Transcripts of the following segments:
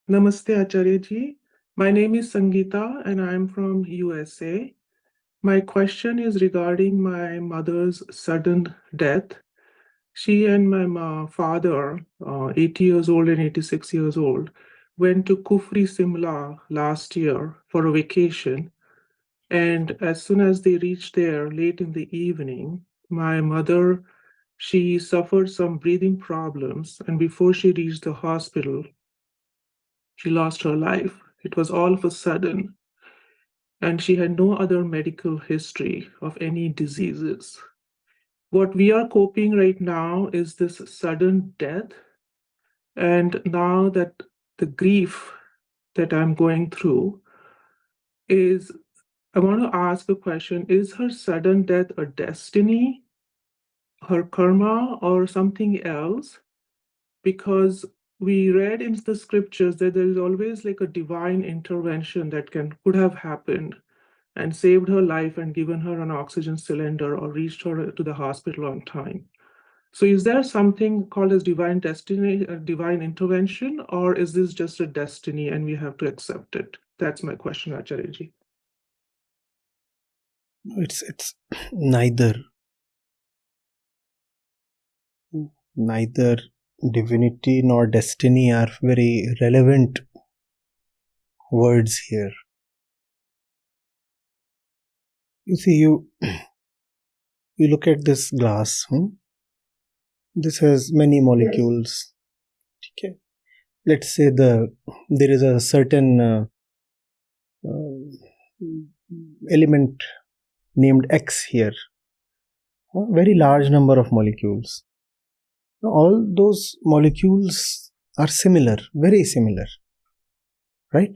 Namaste, Acharya Ji. My name is Sangeeta and I'm from USA. My question is regarding my mother's sudden death. She and my father, 80 years old and 86 years old, went to Kufri Simla last year for a vacation. And as soon as they reached there late in the evening, my mother, she suffered some breathing problems. And before she reached the hospital, she lost her life. It was all of a sudden, and she had no other medical history of any diseases. What we are coping right now is this sudden death. And now that the grief that I'm going through is, I want to ask a question. Is her sudden death a destiny, her karma, or something else? Because we read in the scriptures that there is always like a divine intervention that could have happened and saved her life and given her an oxygen cylinder or reached her to the hospital on time. So is there something called as divine destiny, divine intervention, or is this just a destiny and we have to accept it? That's my question, Acharya Ji. It's neither divinity nor destiny are very relevant words here. You see, you look at this glass. This has many molecules. Okay. Let's say there is a certain element named X here. A very large number of molecules. Now, all those molecules are similar, very similar, right?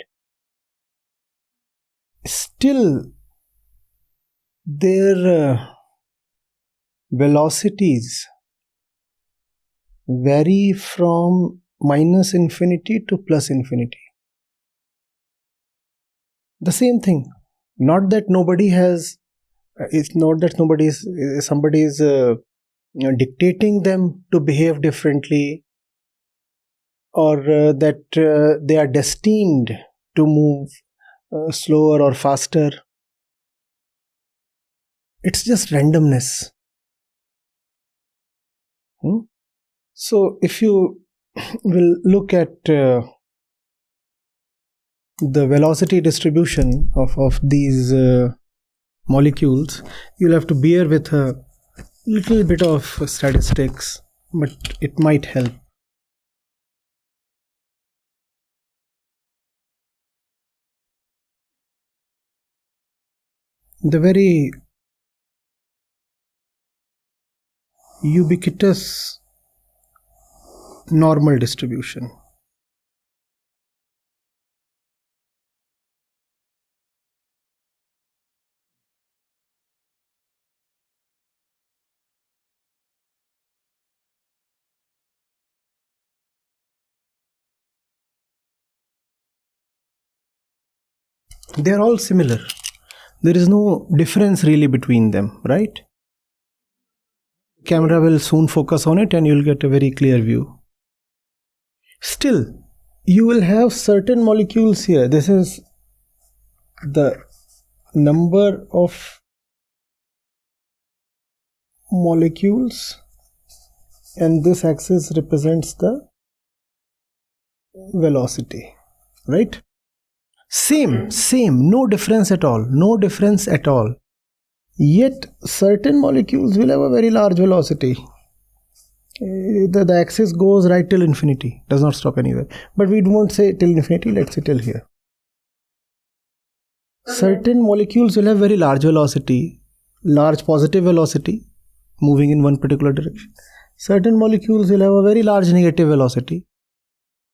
Still, their velocities vary from minus infinity to plus infinity. The same thing. Not that nobody has. It's not that somebody is dictating them to behave differently, or that they are destined to move slower or faster. It's just randomness. So if you will look at the velocity distribution of these molecules, you'll have to bear with a little bit of statistics, but it might help. The very ubiquitous normal distribution. They are all similar. There is no difference really between them, right? Camera will soon focus on it and you'll get a very clear view. Still, you will have certain molecules here. This is the number of molecules, and this axis represents the velocity, right? Same, no difference at all. Yet certain molecules will have a very large velocity. The axis goes right till infinity, does not stop anywhere. But we won't say till infinity, let's say till here. Certain molecules will have very large velocity, large positive velocity, moving in one particular direction. Certain molecules will have a very large negative velocity.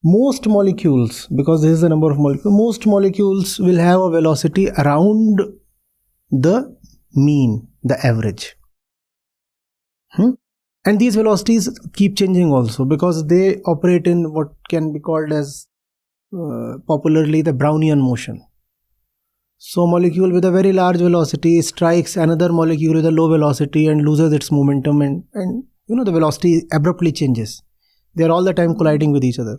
Most molecules, because this is the number of molecules, most molecules will have a velocity around the mean, the average. And these velocities keep changing also, because they operate in what can be called as popularly the Brownian motion. So a molecule with a very large velocity strikes another molecule with a low velocity and loses its momentum, and the velocity abruptly changes. They are all the time colliding with each other.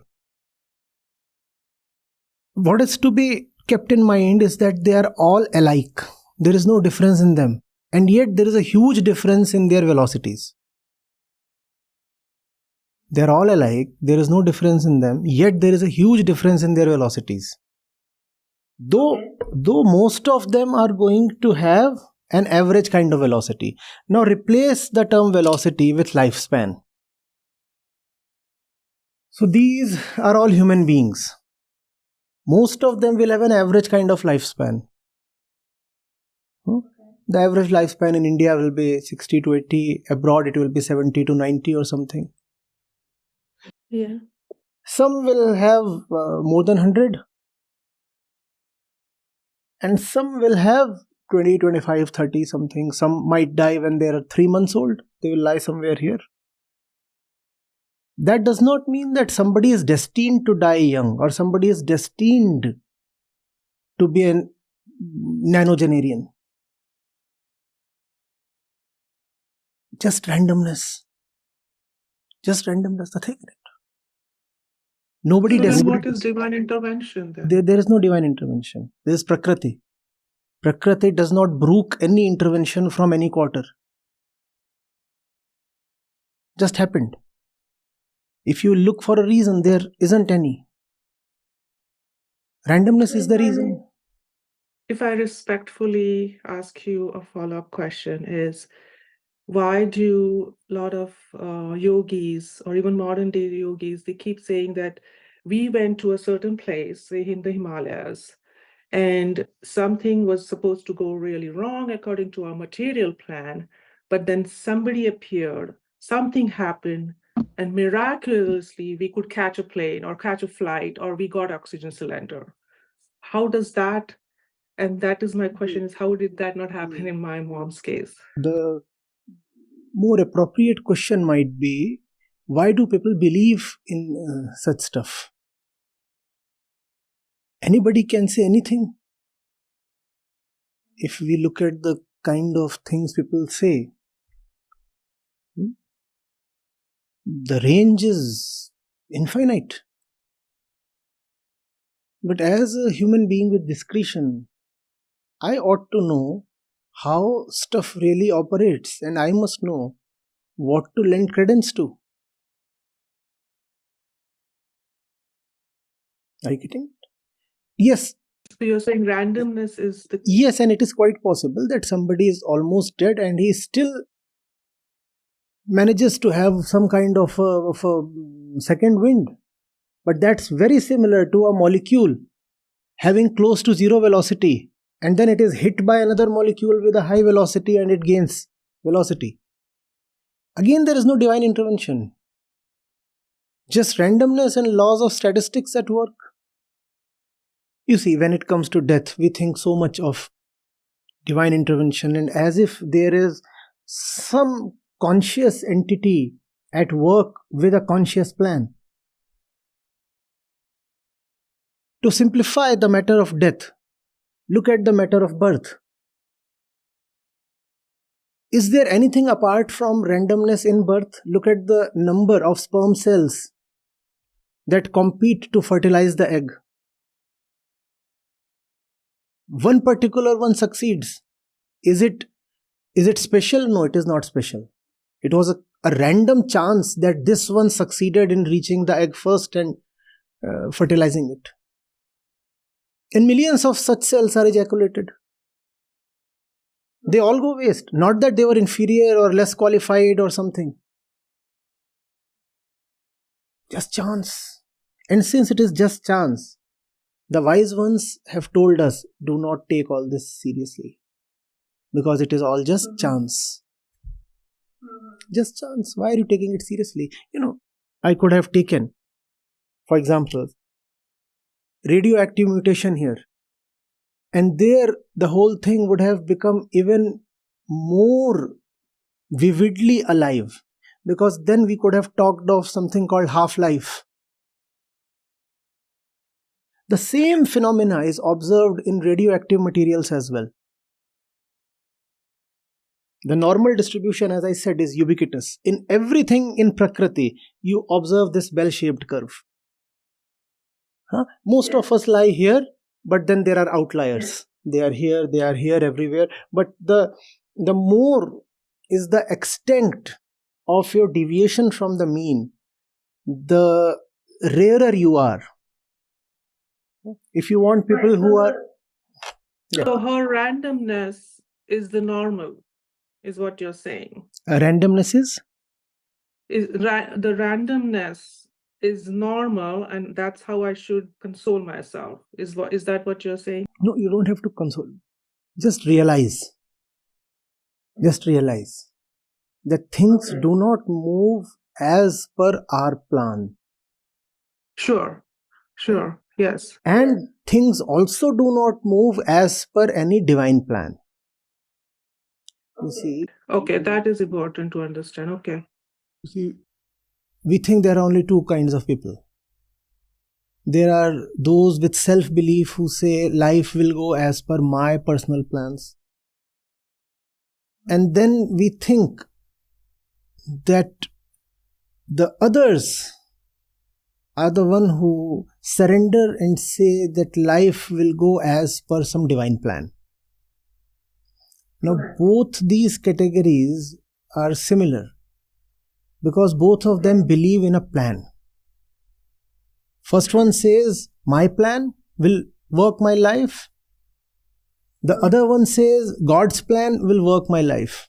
what is to be kept in mind is that they are all alike. There is no difference in them. And yet there is a huge difference in their velocities. They are all alike. There is no difference in them. Yet there is a huge difference in their velocities. Though most of them are going to have an average kind of velocity. Now replace the term velocity with lifespan. So these are all human beings. Most of them will have an average kind of lifespan. The average lifespan in India will be 60 to 80. Abroad it will be 70 to 90 or something. Yeah. Some will have more than 100. And some will have 20, 25, 30 something. Some might die when they are 3 months old. They will lie somewhere here. That does not mean that somebody is destined to die young or somebody is destined to be a nanogenarian. Just randomness. Just randomness, nothing in it. Nobody So what is divine intervention then? There is no divine intervention. There is Prakriti. Prakriti does not brook any intervention from any quarter. Just happened. If you look for a reason, there isn't any. Randomness is the reason. If I respectfully ask you a follow-up question is, why do a lot of yogis or even modern day yogis, they keep saying that we went to a certain place, say in the Himalayas, and something was supposed to go really wrong according to our material plan, but then somebody appeared, something happened, and miraculously we could catch a plane or catch a flight or we got oxygen cylinder. How does that, and that is my question, is how did that not happen in my mom's case? The more appropriate question might be, why do people believe in such stuff? Anybody can say anything. If we look at the kind of things people say, the range is infinite. But as a human being with discretion, I ought to know how stuff really operates, and I must know what to lend credence to. Are you getting it? Yes. So you're saying randomness is the... Yes, and it is quite possible that somebody is almost dead and he still manages to have some kind of a second wind. But that's very similar to a molecule having close to zero velocity, and then it is hit by another molecule with a high velocity and it gains velocity. Again, there is no divine intervention. Just randomness and laws of statistics at work. You see, when it comes to death, we think so much of divine intervention and as if there is some conscious entity at work with a conscious plan. To simplify the matter of death, look at the matter of birth. Is there anything apart from randomness in birth? Look at the number of sperm cells that compete to fertilize the egg. One particular one succeeds. Is it special? No, it is not special. It was a random chance that this one succeeded in reaching the egg first and fertilizing it. And millions of such cells are ejaculated. They all go waste. Not that they were inferior or less qualified or something. Just chance. And since it is just chance, the wise ones have told us, do not take all this seriously. Because it is all just chance. Just chance. Why are you taking it seriously? I could have taken, for example, radioactive mutation here. And there the whole thing would have become even more vividly alive. Because then we could have talked of something called half-life. The same phenomena is observed in radioactive materials as well. The normal distribution, as I said, is ubiquitous. In everything in Prakriti, you observe this bell-shaped curve. Most of us lie here, but then there are outliers. They are here, everywhere. But the more is the extent of your deviation from the mean, the rarer you are. If you want people who are... So her randomness is the normal, is what you're saying. Randomness is? The randomness is normal, and that's how I should console myself. Is that what you're saying? No, you don't have to console. Just realize. Just realize that things do not move as per our plan. Sure. Yes. And things also do not move as per any divine plan. You see? Okay, that is important to understand. Okay. You see, we think there are only two kinds of people. There are those with self-belief who say life will go as per my personal plans. And then we think that the others are the one who surrender and say that life will go as per some divine plan. Now, both these categories are similar because both of them believe in a plan. First one says, my plan will work my life. The other one says, God's plan will work my life.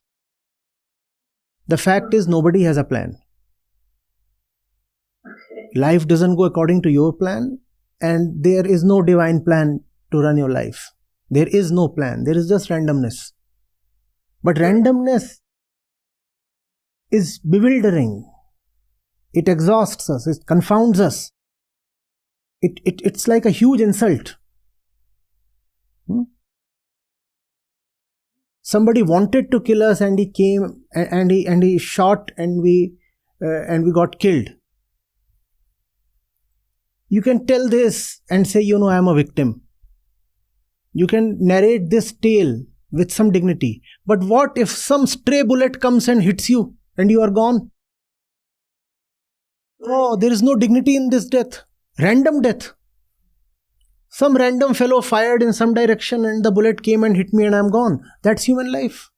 The fact is, nobody has a plan. Life doesn't go according to your plan, and there is no divine plan to run your life. There is no plan. There is just randomness. But randomness is bewildering. It exhausts us. It confounds us. It's like a huge insult. Somebody wanted to kill us, and he came and he shot, and we got killed. You can tell this and say, I am a victim. You can narrate this tale with some dignity. But what if some stray bullet comes and hits you and you are gone? Oh, there is no dignity in this death. Random death. Some random fellow fired in some direction and the bullet came and hit me and I am gone. That's human life.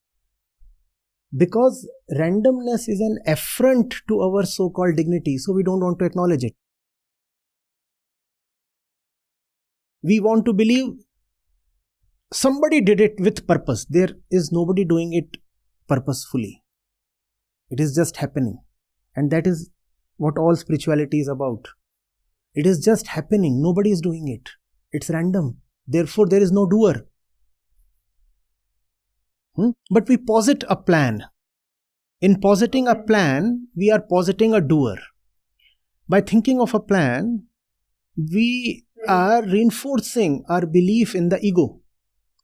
Because randomness is an affront to our so-called dignity, so we don't want to acknowledge it. We want to believe somebody did it with purpose. There is nobody doing it purposefully. It is just happening. And that is what all spirituality is about. It is just happening. Nobody is doing it. It's random. Therefore, there is no doer. But we posit a plan. In positing a plan, we are positing a doer. By thinking of a plan, we are reinforcing our belief in the ego.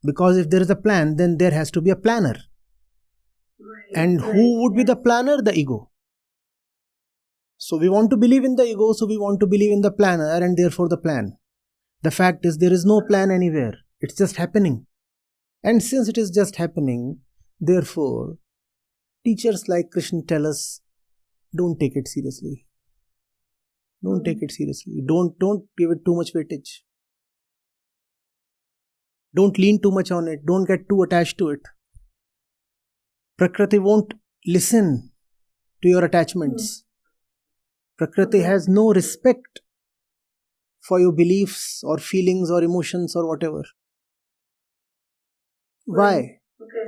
Because if there is a plan, then there has to be a planner. And who would be the planner? The ego. So we want to believe in the ego, so we want to believe in the planner and therefore the plan. The fact is there is no plan anywhere. It's just happening. And since it is just happening, therefore, teachers like Krishna tell us, don't take it seriously. Don't take it seriously. Don't give it too much weightage. Don't lean too much on it. Don't get too attached to it. Prakriti won't listen to your attachments. Prakriti has no respect for your beliefs or feelings or emotions or whatever. Why?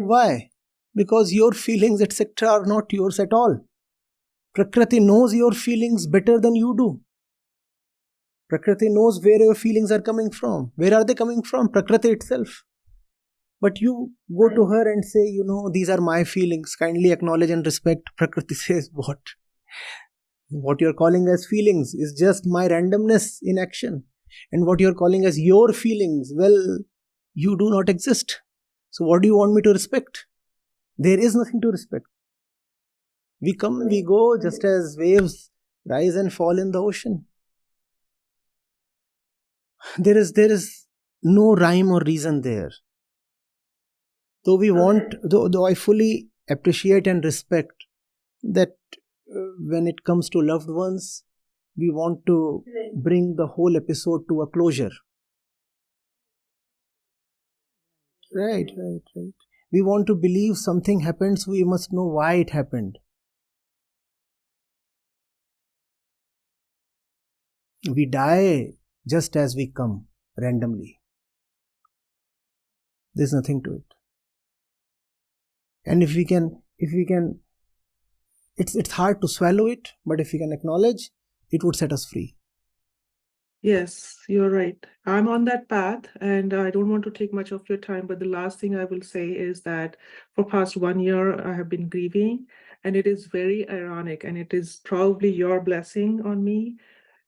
Why? Because your feelings, etc. are not yours at all. Prakriti knows your feelings better than you do. Prakriti knows where your feelings are coming from. Where are they coming from? Prakriti itself. But you go to her and say, these are my feelings. Kindly acknowledge and respect. Prakriti says, what? What you're calling as feelings is just my randomness in action. And what you're calling as your feelings, well, you do not exist. So what do you want me to respect? There is nothing to respect. We come, we go, just as waves rise and fall in the ocean. There is no rhyme or reason there. Though I fully appreciate and respect that when it comes to loved ones, we want to bring the whole episode to a closure. Right. We want to believe something happened, so we must know why it happened. We die just as we come, randomly. There's nothing to it. And if we can, it's hard to swallow it, but if we can acknowledge, it would set us free. Yes, you're right. I'm on that path, and I don't want to take much of your time, but the last thing I will say is that for past 1 year, I have been grieving, and it is very ironic, and it is probably your blessing on me,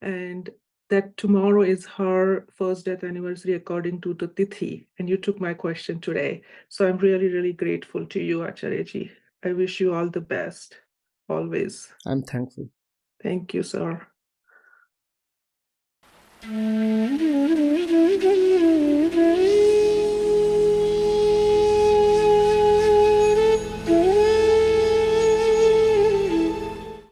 and that tomorrow is her first death anniversary according to the Tithi, and you took my question today. So I'm really, really grateful to you, Acharya Ji. I wish you all the best, always. I'm thankful. Thank you, sir.